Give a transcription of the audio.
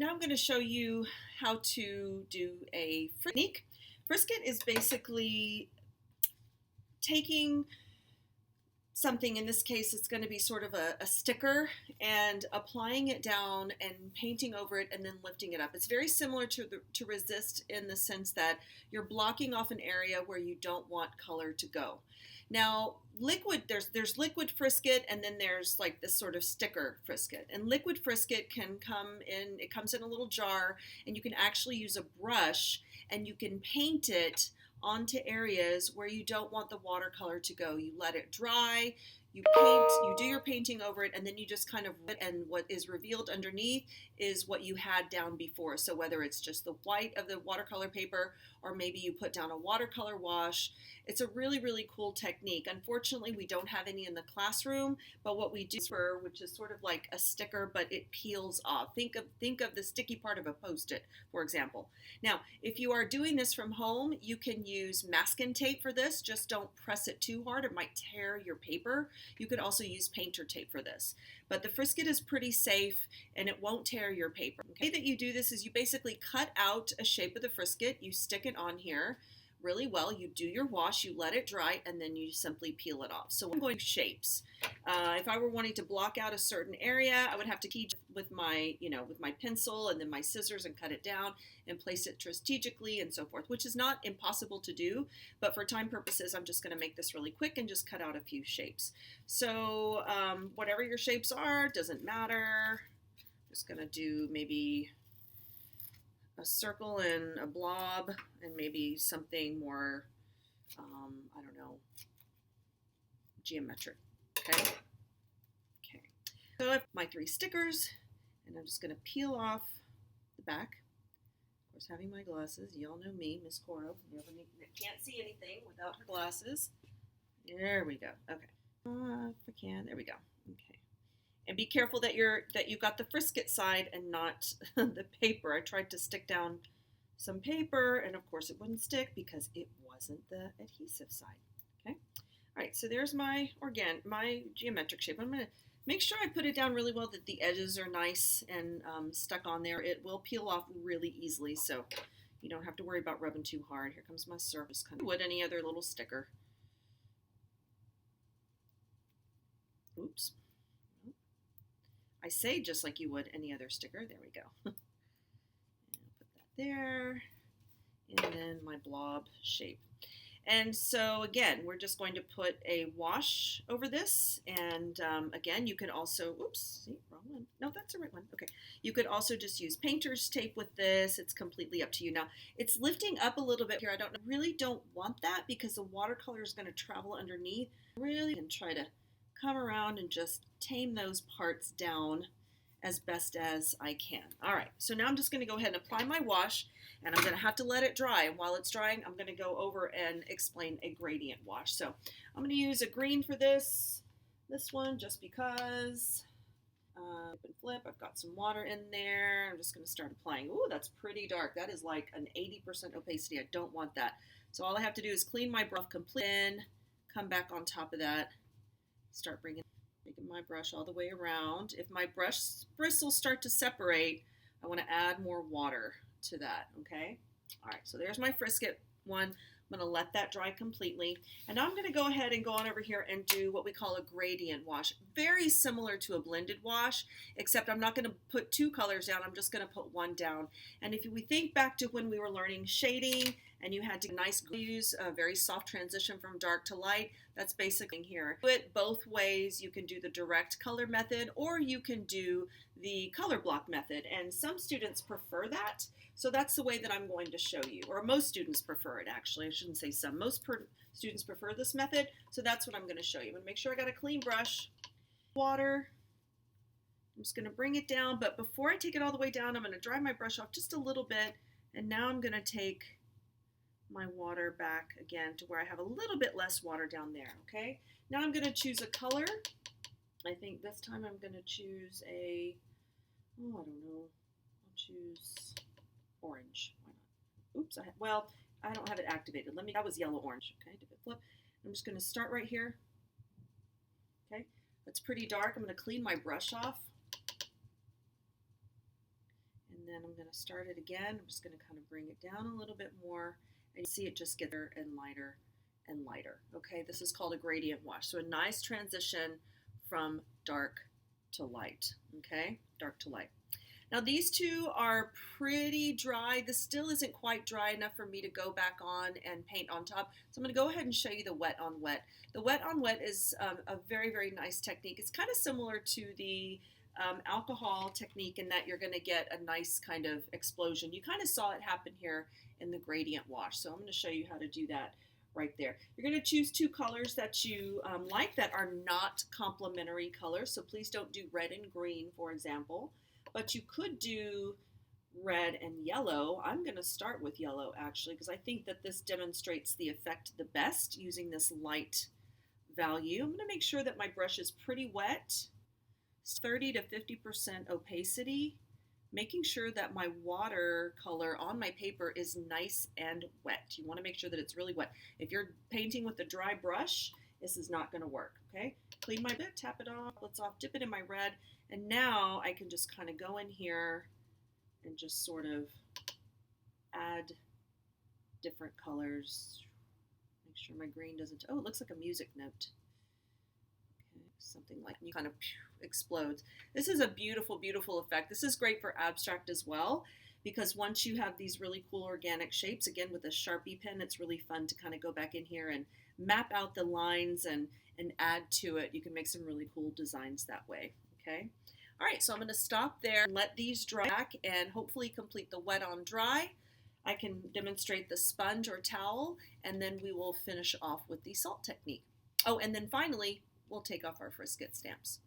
Now I'm going to show you how to do a technique. Frisket is basically taking something, in this case it's going to be sort of a sticker, and applying it down and painting over it and then lifting it up. It's very similar to resist in the sense that you're blocking off an area where you don't want color to go. Now liquid, there's liquid frisket, and then there's like this sort of sticker frisket. And liquid frisket can come in, it comes in a little jar, and you can actually use a brush and you can paint it onto areas where you don't want the watercolor to go. You let it dry, you paint, you do your painting over it, and then you just kind of, and what is revealed underneath is what you had down before. So whether it's just the white of the watercolor paper, or maybe you put down a watercolor wash, it's a really, really cool technique. Unfortunately, we don't have any in the classroom, but what we do, which is sort of like a sticker, but it peels off. Think of the sticky part of a Post-it, for example. Now, if you are doing this from home, you can use masking tape for this. Just don't press it too hard. It might tear your paper. You could also use painter tape for this. But the frisket is pretty safe and it won't tear your paper. The way that you do this is you basically cut out a shape of the frisket, you stick it on here really well, you do your wash, you let it dry, and then you simply peel it off. So I'm going to shapes. If I were wanting to block out a certain area, I would have to teach with my, with my pencil and then my scissors and cut it down and place it strategically and so forth, which is not impossible to do, but for time purposes, I'm just going to make this really quick and just cut out a few shapes. So whatever your shapes are, doesn't matter. I'm just going to do maybe a circle and a blob, and maybe something more, I don't know, geometric. Okay. So I have my 3 stickers, and I'm just going to peel off the back. Of course, having my glasses, you all know me, Miss Coro. Can't see anything without her glasses. There we go. Okay. If I can, there we go. Okay. And be careful that you've got the frisket side and not the paper. I tried to stick down some paper, and of course it wouldn't stick because it wasn't the adhesive side. Okay. All right. So there's my geometric shape. I'm going to make sure I put it down really well, that the edges are nice and stuck on there. It will peel off really easily, so you don't have to worry about rubbing too hard. Here comes my surface, kind of would any other little sticker. Oops. I say just like you would any other sticker. There we go. And put that there. And then my blob shape. And so again, we're just going to put a wash over this. And again, you could also, oops, see, wrong one. No, that's the right one. Okay. You could also just use painter's tape with this. It's completely up to you. Now, it's lifting up a little bit here. I really don't want that because the watercolor is going to travel underneath. Really, and try to come around and just tame those parts down as best as I can. All right, so now I'm just going to go ahead and apply my wash, and I'm going to have to let it dry. And while it's drying, I'm going to go over and explain a gradient wash. So I'm going to use a green for this one, just because. Open flip, I've got some water in there. I'm just going to start applying. Ooh, that's pretty dark. That is like an 80% opacity. I don't want that. So all I have to do is clean my brush completely, come back on top of that, start bringing my brush all the way around. If my brush bristles start to separate, I want to add more water to that, okay? All right, so there's my frisket one. I'm going to let that dry completely. And now I'm going to go ahead and go on over here and do what we call a gradient wash. Very similar to a blended wash, except I'm not going to put 2 colors down. I'm just going to put 1 down. And if we think back to when we were learning shading and you had to use a very soft transition from dark to light, that's basically here. Do it both ways. You can do the direct color method, or you can do the color block method. And some students prefer that. So that's the way that I'm going to show you, or most students prefer it, actually. I shouldn't say some. Most students prefer this method, so that's what I'm going to show you. I'm going to make sure I got a clean brush, water. I'm just going to bring it down, but before I take it all the way down, I'm going to dry my brush off just a little bit, and now I'm going to take my water back again to where I have a little bit less water down there, okay? Now I'm going to choose a color. I think this time I'm going to choose a, I don't know, I'll choose orange. Why not? Oops, I don't have it activated. That was yellow orange. Okay, flip. I'm just going to start right here. Okay, that's pretty dark. I'm going to clean my brush off. And then I'm going to start it again. I'm just going to kind of bring it down a little bit more, and you see it just get lighter and lighter and lighter. Okay, this is called a gradient wash. So a nice transition from dark to light. Okay, dark to light. Now these two are pretty dry. This still isn't quite dry enough for me to go back on and paint on top. So I'm going to go ahead and show you the wet on wet. The wet on wet is a very, very nice technique. It's kind of similar to the alcohol technique in that you're going to get a nice kind of explosion. You kind of saw it happen here in the gradient wash. So I'm going to show you how to do that right there. You're going to choose two colors that you like that are not complementary colors. So please don't do red and green, for example. But you could do red and yellow. I'm going to start with yellow actually because I think that this demonstrates the effect the best using this light value. I'm going to make sure that my brush is pretty wet. It's 30 to 50% opacity, making sure that my watercolor on my paper is nice and wet. You want to make sure that it's really wet. If you're painting with a dry brush, this is not going to work, okay? Clean my bit, tap it off, let's off, dip it in my red, and now I can just kind of go in here and just sort of add different colors. Make sure my green doesn't, oh, it looks like a music note. Okay, something like, you kind of explodes. This is a beautiful, beautiful effect. This is great for abstract as well, because once you have these really cool organic shapes, again with a Sharpie pen, it's really fun to kind of go back in here and map out the lines and add to it. You can make some really cool designs that way, okay? All right, so I'm gonna stop there and let these dry back and hopefully complete the wet on dry. I can demonstrate the sponge or towel, and then we will finish off with the salt technique. Oh, and then finally, we'll take off our Frisket stamps.